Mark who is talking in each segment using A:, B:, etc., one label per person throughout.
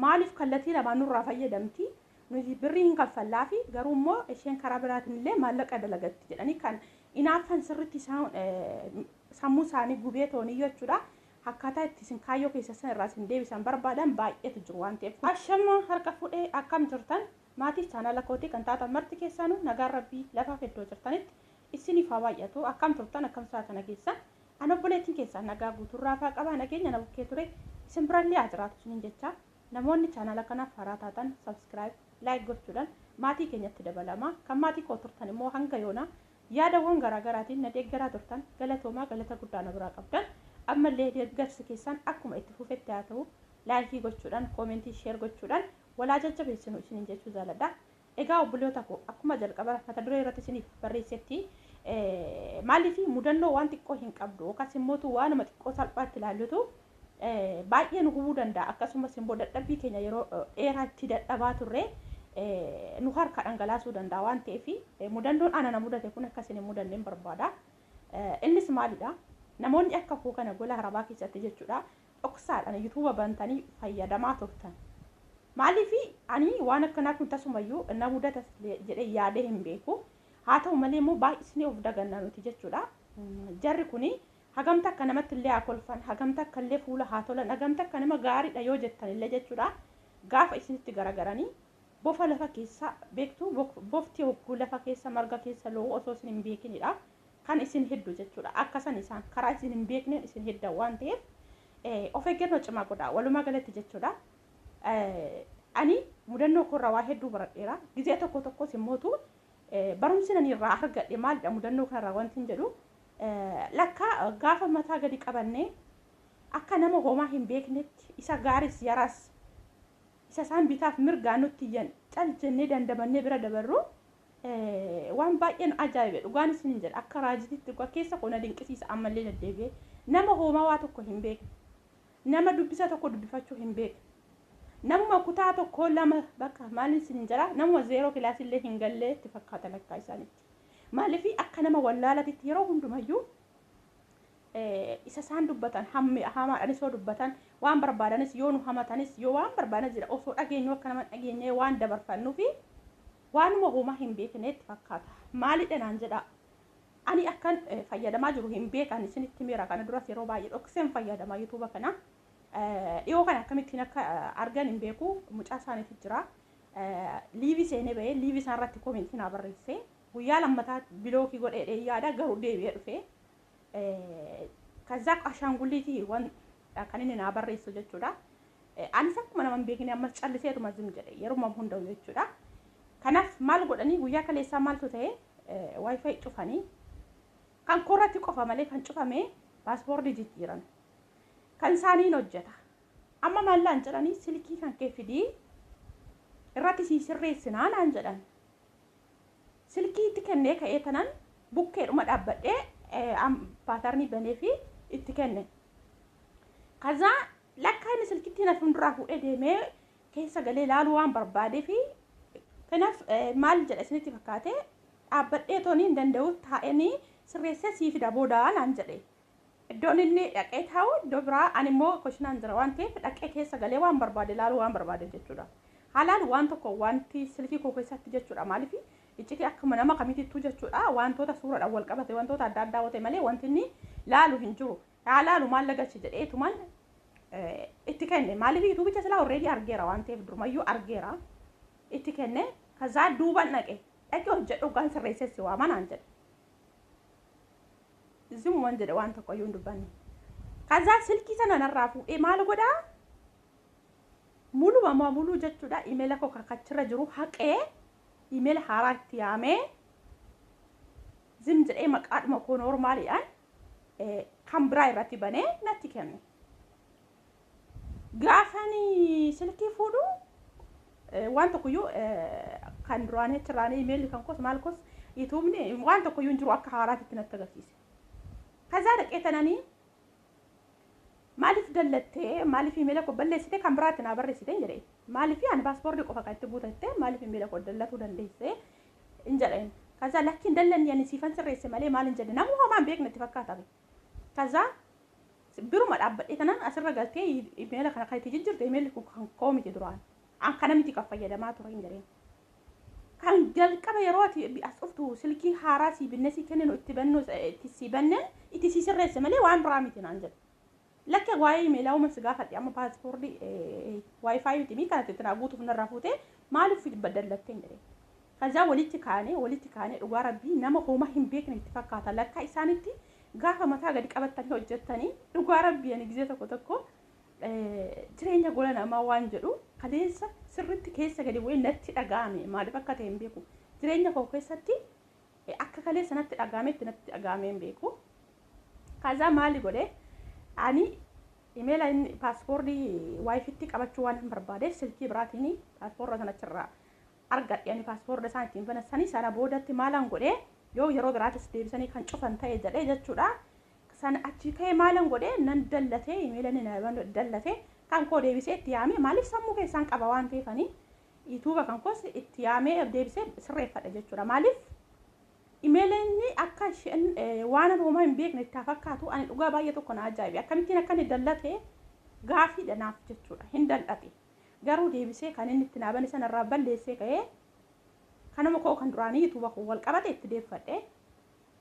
A: maaliif kallattii lamaan nurraa fayyadamti nuti birrii hin kaffallaafi garuu immoo isheen karaa biraatiin illee maallaqa dalagatti jedhanii kan inaaffan sirriitti sammuu isaanii gubee toonii jechuudha. Akkaataa itti isin kaayyoo keessa san irraa isin deebisan barbaadan baay'eetu jiru waan ta'eef. Ashama harka fuudhee akkam jirtan maatii chaanaala kootii kan taatan marti keessaanuu nagaan rabbii lafaaf iddoo jirtanitti isiniif haa baay'atu akkam turtan akkam saatana keessan ana obboleettiin keessan nagaa guuturraa faa qabaa nageenya na bukkee ture isin birallee haa jiraatu isiniin jecha namoonni chaanaala kanaaf haaraa taatan subscribe like gochuudhaan maatii keenyatti dabalamaa kan maatii koo turtan immoo hanga yoona yaadawwan garaagaraatiin na deeggaraa turtan galatoomaa galata guddaa na biraa qabdan ammallee deeggarsi keessan akkuma itti fufetti haa ta'u laayikii gochuudhaan koomentii sheer gochuudhaan walaa jajjabeessinu isiniin jechuu jaaladha. Egaa obboloota koo akkuma jalqaba mata duree irratti isiniif barreessetti maaliif mudannoo waan xiqqoo hin qabdu yookaas immoo waanuma xiqqoo salphaatti ilaallutu baay'ee nu hubuu danda'a akkasumas immoo dadhabbii keenya yeroo dheeraatti dadhabaa turre nu harka dhangalaasuu danda'a waan ta'eef mudannoon ana na mudate kun akkasiin hin mudanneen barbaada. Innis maalidha? Namoonni akka koo kana gola harabaa keessatti jechuudha dhoksaadhaan yuutuuba bantanii fayyadamaa turtan. Maaliif ani waan akkanaa kun tasumayyuu na mudata jedhee yaadee hin beeku. Haa ta'u malee immoo baay'isnee of dagannaa nuti jechuudha. Jarri kuni hagamta akka namatti illee haa kolfan, hagamta akka illee fuula haa tolan, hagamta akka nama gaariidha yoo jettan illee jechuudha. Gaafa isinitti garagaranii bofa lafa keessa beektu bofti hogguu lafa keessa marga keessa loo osoo isin hin beekinidha. Kan isin heddu jechuudha. Akkasan isaan karaa isin hin beekneen isin hedda waan ta'eef of eeggannoo cimaa godhaa walumaa galatti jechuudha. Ani mudannoo korraa waa hedduu baradheera. Gizee tokko tokkos immootu barumsi nani irraa argadhe maalidha mudannoo kanarraa wanti hin jedhu lakka gaafa mataa gadi qabannee akka nama homaa hin beeknetti isa gaaris yaraas isa isaan bitaaf mirgaa nutti iyyan cal jennee dandamannee bira dabarru waan baay'een ajaa'ibe dhugaan isin hin jedha akka raajititti dhugaa keessa qonna dinqisiisa ammallee deddeebi'ee nama homaa waa tokko hin beekne nama dubbisa tokko dubbifachuu hin beekne namuma kutaa tokko lama bakka maaliin isin hin jedha namuma zeeroo kilaasillee hin gallee itti fakkaata lakkaa isaanitti. Maaliif akka nama wallaalatitti yeroo hundumayyuu isa isaan dubbatan hamaadhanis yoo dubbatan waan barbaadanis yoo nu hamatanis yoo waan barbaadan jira osoo dhageenyu akka nama dhageenyee waan dabarfannuufi waanuma homaa hin beekneetti fakkaata. Maalidha naan jedha ani akkan fayyadamaa jiru hin beekan isinitti miira kana duras yeroo baay'ee dhokseen fayyadamaa yuutuuba kana dhiyoo kana akkamittiin akka argan hin beeku mucaa isaaniitu jira. Liivii seenee bahee liivii isaan irratti koomentii naa barreessee guyyaa lammataa bilookii godhee yaada garuu deebi'ee dhufee kazaa ashaangulliitii waan kan inni naa barreessu jechuudha. Anis akkuma nama hin beekne ammas calliseetuma zim jedhe yeruma hunda'u jechuudha. Kanaaf maal godhanii guyyaa kaleessaa maaltu ta'e waayifaayi cufanii kan korratti qofa malee kan cufame paaspoortii jijjiiran kan isaaniin hojjeta. Amma maallaan jedhanii silkii kan kee fidii irratti sii sirreessinaa naan jedhan. Silkii itti kennee ka'ee tanan bukkeedhuma dhaabbadhee paatarnii banee fi itti kenne. Kazaa lakkaa inni silkiitti na fuulduraa fuudhee deemee keessa galee ilaaluu waan barbaadee fi kanaaf maal jedha isinitti fakkaate dhaabbadhee toonii hin danda'u taa'anii sirreessee sii fida boodaa naan jedhe. Iddoon inni dhaqee taa'u iddoo biraa ani immoo koshinaan jira waan ta'eef dhaqee keessa galee waan barbaade ilaaluu waan barbaade jechuudha. Haalaan waan tokko wanti silkii koo keessatti jechuudha maaliif iccitii akkuma nama kamitittuu jechuudha wantoota suuraadhaan wal qabate wantoota adda addaa ta'e malee wanti inni laalu hin jiru. Laalu maal lagachi jedheetumaan itti kenne maaliif yuutuubicha silaa already argeera waan ta'eef durumayyuu argeera itti kenne kazaa duuban dhaqee hojjedhu gaan sirreessessi waama naan jedhe. Zimwan jedhe waan tokko iyyuu hin dubbanne. Kazaa silkii sana narraa fuudhee maal godhaa? Muluu jechuudha imeela koo kakachirra jiru haqee imeela haaraa itti yaamee zim jedhee maqaadhuma koo noormaaliidhaan kan biraa irratti banee natti kenne. Gaafani silkii fuudhu waan tokkoyyuu kan duraanii achirraanii imeelli kan kos maal kos yuutuubni waan tokkoyyuu hin jiru akka haaraatitti natti agarsiise. Kazaa dhaqee tananii maaliif dallattee maaliif imeela koo balleessite kan biraatti naa barreessite hin jedhee maaliif ani paaspoortii qofa kan itti buutatte maaliif imeela koo dallatuu dandeesse hin jedheen. Kazaa lakkiin dallanni ani siifan sirreesse malee maal hin jedhe namuu homaa hin beekne itti fakkaata. Kazaa biruma dhaabbadhee tanan asirra galtee imeela kana kan itti jijjiirte imeelli kun kan koo miti duraan an kana miti kan fayyadamaa ture hin jedheen kan jalqaba yeroo ati as dhuftu silkii haaraa sii binne sii kenninu itti bannu itti sii bannen itti sii sirreesse malee waan biraa miti naan jedhe lakke waa'ee imeelaa uumas gaafadhe amma paaspoortii waayifaayi miti mii kanatti itti naa guutuuf narraa fuutee maaliif dallattee hin jedheen ከዛ ወሊtti kaane dhugaa rabbii nama hooma hin beekne itti fakkaata lakka isaanitti gaafa mataa gadi qabatanii hojjettanii dhugaa rabbii ani gizee tokko jireenya gola namaa waan jedhu kaleessa sirritti keessa gadi bu'ee natti dhagaame maaliif akka ta'e hin beeku jireenya koo keessatti akka kaleessa natti dhagaametti natti dhagaame hin beeku kaza maali godhe ani imeela paaspoortii waayifitti qabachuu waan hin barbaade silkii biraatiin paaspoortii sanachirraa argadhe ani paaspoortii isaan ittiin banassanii sana boodatti maalan godhe yoo yeroo biraatis deebisanii kan cufan ta'e jedhee jechuudha sana achi ka'ee maalan godhe nan dallatee imeelani na dallate kan koo deebisee itti yaame maaliif sammuu keessaan qaba waan ta'eefanii yuutuuba kan koos itti yaamee deebisee sirreeffadhe jechuudha maaliif imeelani akka isheen waan homaa hin beekne itti fakkaatu ani dhugaa baay'ee tokko na ajaa'ibe akkamittiin akka inni dallate gaafii dhanaaf jechuudha hin dallate garuu deebisee kan inni itti naabani sanarraa balleessee ka'ee kanuma koo kan duraanii yuutuuba koo wal qabate itti deeffadhe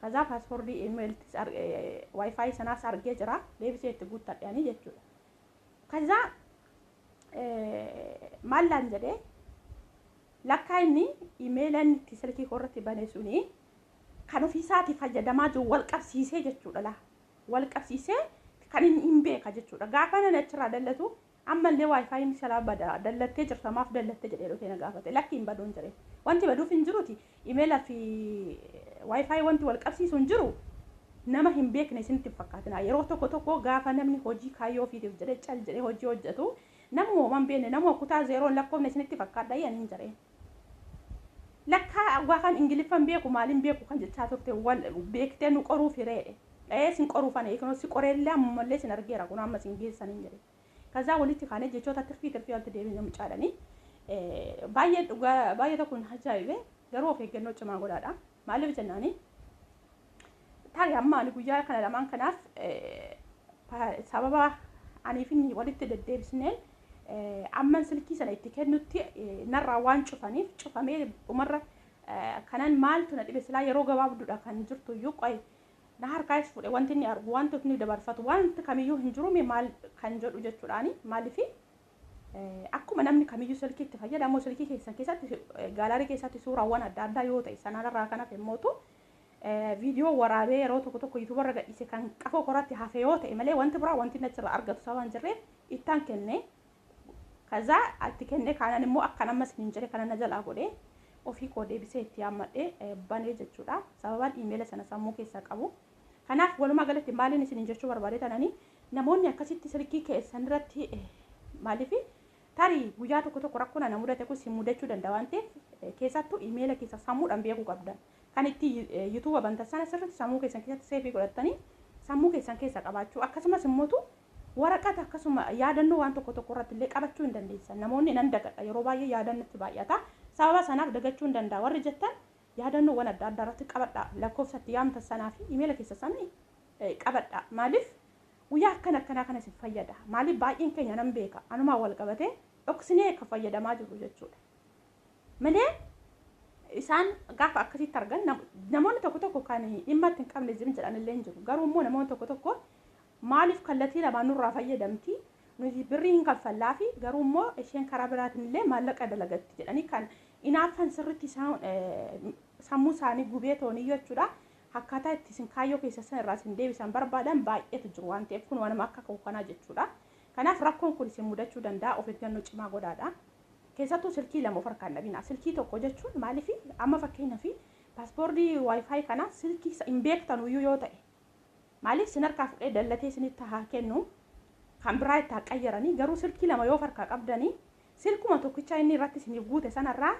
A: kaza paaspoortii imeeltis waayifaayi sanaas argee jira deebisee itti guuttadheanii jechuudha kaza maallaan jedhee lakkaa inni imeelan itti silkii korratti bane suni kan ofiisaati fayyadamaa jiru wal qabsiisee jechuudha la wal qabsiisee kan inni hin beeka jechuudha gaafa nan achirraa dallatu ammallee waayifaayiin salaa bada dallattee jirta maaf dallattee jedhee dhufee na gaafate lakki hin baduun jire wanti baduuf hin jiruti imeela fi waayifaayi wanti wal qabsiisu hin jiru nama hin beekne isinitti fakkaatina yeroo tokko gaafa namni hojii kaayyoo ofiitiif jedhee cal jedhee hojii hojjetu namni uuman beekne nama kutaa zeeroon lakkoofne isinitti fakkaadha yan hin jire lakka waafaan ingiliffan beeku maaliin beeku kan jechaa turte wal beektee nu qoruu fireedhe sin qoruufan eekno si qoreellee ammallee sin argeera kun amma sin geessan hin jire kaza walitti kaane jechoota tirfii walti deebiin mucaadhanii baay'ee tokko ajaa'ibe garuu of eeggannoo cimaa godhaadha maaliif jennaani tarii amma ani guyyaa kana lamaan kanaaf sababa aniif inni walitti deddeebisneen amman silkii sana itti kennutti narraa waan cufaniif cufamee dhumarra kanan maaltu na dhibe silaa yeroo gabaabduudha kan jirtu iyyuu qoy na harkaas fuudhe wanti inni argu wanti inni dabarfatu wanti kamiyyuu hin jiru maal kan jedhu jechuudhaani maalifi akkuma namni kamiyyuu silkii itti fayyadamu silkii keessatti gaalaarii keessatti suuraawwan adda addaa yoo ta'e sanarraa kanaaf immootu viidiyoo waraabee yeroo tokko yuutuubarra gadhiise kan qafoo koratti hafe yoo ta'e malee wanti biraa wanti nachirraa argatu sabaan jirreef ittaan kenne kaza atti kenne kanan immoo akka namas hin jire kana na jalaa godhe ofii koo deebisee itti yaammadhe banee jechuudha sababaan imeela sana sammuu keessaa qabu kanaaf walumaa galatti maaliin isin jechuu barbaade tanani namoonni akkasitti silkii keessan irratti maalifi tarii guyyaa tokko rakkoo na mudate kun si mudachuu danda'a waan ta'eef keessattuu imeela keessa sammuudhaan beekuu qabdan kan itti yuutuuba bantan sana sirriitti sammuu keessan keessatti seefii godhattanii sammuu keessan keessa qabaachuu akkasumas immootu waraqata akkasuma yaadannoo waan tokko irratti illee qabachuu hin dandeessan namoonni nan dagadha yeroo baay'ee yaadannootti baay'ata sababa sanaaf dagachuu hin danda'a warri jettan yaadannoo waan adda addaa irratti qabadha lakkoofsatti yaamta sanaa fi imeela keessa sana qabadha maaliif guyyaa akkanaa kana si fayyada maaliif baay'een keenya nan beeka anumaa wal qabatee dhoksinee akka fayyadamaa jiru jechuudha malee isaan gaafa akkasitti argan namoonni tokko kan dhimma itti hin qabne jedhan illee hin jiru garuu immoo namoonni tokko maaliif kallattii lamaan nurraa fayyadamti nuti birrii hin kaffallaa fi garuu immoo isheen karaa biraatiin illee maallaqa dalagatti jedhanii kan inaaffan sirriitti sammuu isaanii gubee ta'anii jechuudha akkaataa itti isin kaayyoo keessa san irraa isin deebisan barbaadan baay'eetu jiru waan ta'eef kun waan akka kanaa jechuudha kanaaf rakkoon kun isin mudachuu danda'a of eeggannoo cimaa godhaadha keessattuu silkii lama of harkaan dhabina silkii tokko jechuun maaliif amma fakkeenyaaf paaspoortii waayifaayi kana silkii hin beektan iyyuu yoo ta'e maaliif sin harkaa fudhee dallatee isinitti haa kennu kan biraa itti qayyaranii garuu silkii lama yoo harkaa qabdanii silkuma tokkicha inni irratti isiniif guute sanarraa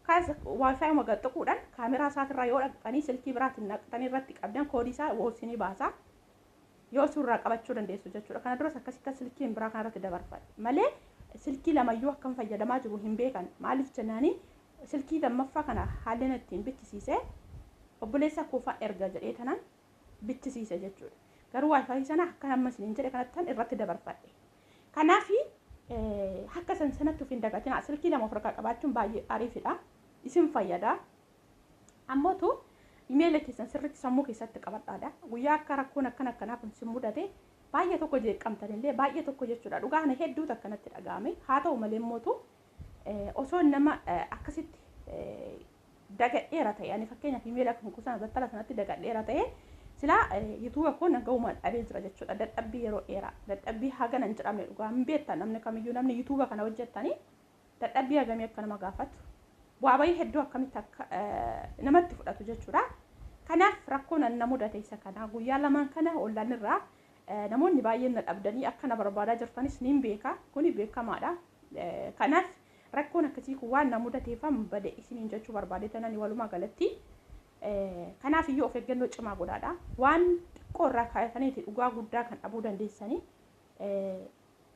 A: kaas waayifaayi magaxxaquudhaan kaameraa isaatirraa yoo dhaqanii silkii biraatiin naqxanii irratti qabdan koodii isaa isinii baasa yoo suuraa qabachuu dandeessu jechuudha kana duras akkasitti silkiin biraa kanarratti dabarfadha malee silkii lamayyuu akkam fayyadamaa jiru hin beekan maaliif jennaanii silkii lammaffaa kana haalleen ittiin bichisiise obboleessa kuufaa erga jedhee tanaan bichisiise jechuudha garuu wifi sana akka amma isiniin jedhe kanattan irratti dabarfadhe. Kanaafi akka sanatti uf hin dagatina. Silkii lama ofirraa qabaachuun baay'ee ariifidha, isin fayyada. Ammootu imeela keessan sirriitti sammuu keessatti qabadhaadha. Guyyaa akka rakkoon akkanaaf isin mudate baay'ee tokko jeeqamtanillee baay'ee tokko jechuudha. Dhugaa kana hedduutu akkanatti dhaga'ame. Haa ta'u malee mootu osoo nama akkasitti dagadheera ta'e, ani fakkeenyaaf imeela kan kuusan battala sanatti dagadheera ta'e silaa yuutuuba koo naga uumaan dhabee jira jechuudha. Dadhabbii yeroo dheeraa, dadhabbii hagana hin jedhamne dhugaa hin beektan namni kamiyyuu namni yuutuuba kana hojjettanii dadhabbii hagamii akka nama gaafatu, bu'aa bayii hedduu akkamitti akka namatti fudhatu jechuudha. Kanaaf rakkoon na mudate isa kana guyyaa lamaan kana ollaan irraa namoonni baay'een na dhabdanii akka na barbaadaa jirtanis niin beeka, kuni beekamaadha. Kanaaf rakkoon akkasii kun waan na mudateefam bade isiniin jechuu barbaadeetanii walumaa galatti. Kanaaf iyyuu of eeggannoo cimaa godhaadha. Waan xiqqoo irraa kaayataniiti dhugaa guddaa kan dhabuu dandeessanii.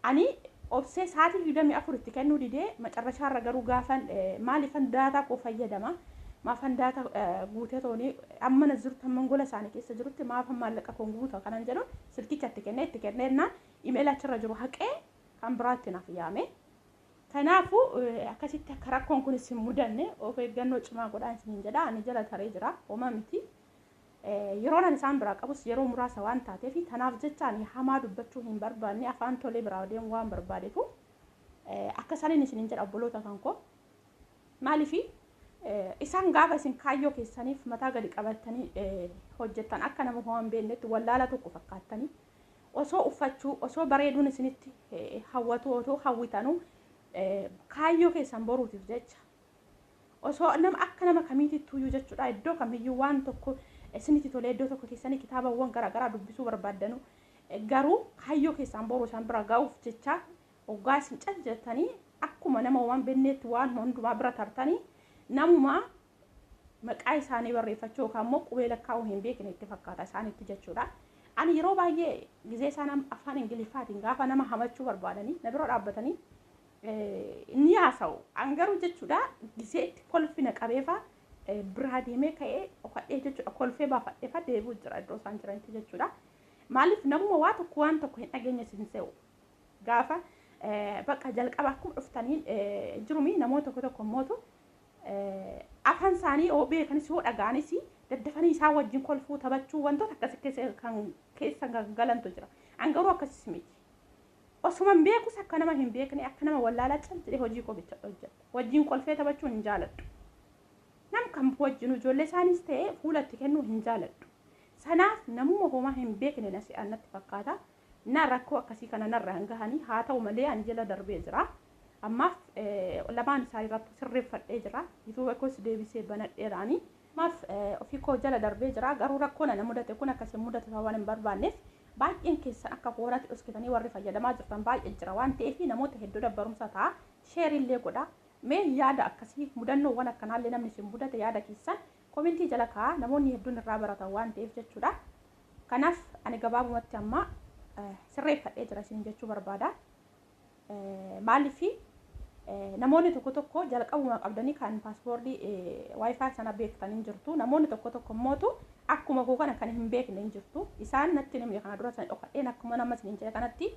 A: Ani obsee sa'aatii 24 itti kennuu didee macarrashaa irra garuu gaafan maaliifan daataa koo fayyadama. Maafan daataa guutee toonii amma na jirutti amma gola isaanii keessa jirutti maafan maallaqa koon guutaa kanan jedhu silkicha itti kennennaan imeela achirra jiru haqee kan biraatti naaf yaame. Kanaafu akkasitti akka rakkoon kun isin mudanne of eeggannoo cimaa godhaan isiniin jedha. Ani jala taree jira homaa miti. Yeroon ani isaan biraa qabus yeroo muraasa waan taateef kanaaf jecha ani hamaa dubbachuu hin barbaanne afaan tolee biraa deemu waan barbaadeefu akka isaniin isiniin jedha obboloota kan koo. Maaliif isaan gaafa isin kaayyoo keessaniif mataa gadi qabatanii hojjettan akka nama ho'aan beeknetti wallaala tokko fakkaattanii osoo uffachuu osoo bareeduun isinitti hawwatu osoo hawwitanuu kaayyoo keessan boruutiif jecha osoo nama akka nama kamiitittuu iyyuu jechuudha. Iddoo kamiyyuu waan tokko isinitti tolee iddoo tokko keessanii kitaabawwan garaagaraa dubbisuu barbaaddanu garuu kaayyoo keessan boruu isaan bira ga'uuf jecha hoggaa isin caljettanii akkuma nama waan beeknetti waan hundumaa bira tartanii namuma maqaa isaanii barreeffachuu yookaan immoo qubee lakkaa'uu hin beekne itti fakkaata isaanitti jechuudha. Ani yeroo baay'ee gizee isaan afaan Ingiliffaatiin gaafa nama hamachuu barbaadanii na bira dhaabbatanii ni haasa'u. Angaruu jechuudha gizee itti kolfina qabeefa biraa deemee ka'ee ofadhee jechuudha kolfee baafadheefa deebi'u jira iddoo isaan jiranitti jechuudha. Maaliif namuma waan tokko hin dhageenye sin se'u gaafa bakka jalqaba akkuma dhuftanii jirumi namoota tokko mootu afaan isaanii oo beekanis yoo dhaga'anis daddafanii isaan wajjin kolfuu taphachuu wantoota akkasii keessa galantu jira. Angaruu akkasii miti. Osuma beekus akka nama hin beekne akka nama wallaalaa callee hojii koo bicha hojjeta. Wajjin kolfee taphachuu hin jaaladhu. Nam kan wajjin ijoollee isaanis ta'ee fuulatti kennuu hin jaaladhu. Sanaaf namuma homaa hin beekne na si'annatti fakkaata. Na rakkoo akkasii kana narra hin gahanii haa ta'u malee ani jala darbee jira. Ammaaf lamaan isaanii irratti sirreeffadhee jira. Yuutuuba koos deebisee banadheeraanii. Ammaaf ofii koo jala darbee jira. Garuu rakkoon na mudate kun akkasii mudate waan hin barbaanneef baay'een keessan akka kooratti dhuskitanii warri fayyadamaa jirtan baay'ee jira waan ta'eef namoota hedduu dabbarumsa ta'a. Sheerillee godha. Mee yaada akkasii mudannoowwan akkanaallee namni isin mudate yaada keessan komentii jala kaa'a. Namoonni hedduun irraa baratan waan ta'eef jechuudha. Kanaaf ani gabaabumatti amma sirreeffadhee jira isin jechuu barbaada. Maaliif namoonni tokko jalqabuma qabdanii kan paaspoortii wifi sana beektanii jirtu. Namoonni tokko mootu akkuma koo kana kan hin beekne hin jirtu. Isaan natti namni kana dura san dhokadheen akkuma nama isin jedhe kanatti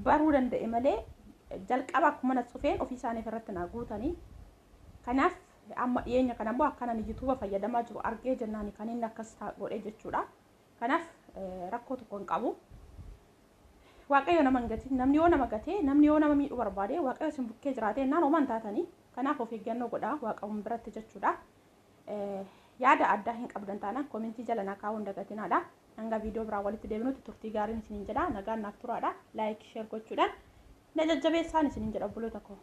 A: baruu danda'e malee jalqaba akkuma na cufeen ofii isaanii irratti na guutanii. Kanaaf amma dhiyeenya kana immoo akkana ni yuutuuba fayyadamaa jiru argee jennaan kan inni akkas godhee jechuudha. Kanaaf rakkoo tokko hin qabu. Waaqayyo nama ngati namni yoo nama gatee namni yoo nama miidhu barbaade waaqayyo isin bukkee jiraatee naan homaan taatanii kanaaf of eeggannoo godhaa waaqayyoon biratti jechuudha. Yaada addaa hin qabdan taanaan komentii jala naa kaa'uun dagatinaadha. Hanga viidiyoo biraa walitti deebinutti turtii gaariin isiniin jedha. Nagaan naaf turaadha. Laayik sheer gochuudhaan na jajjabeessaan isiniin jedha obboloota koo.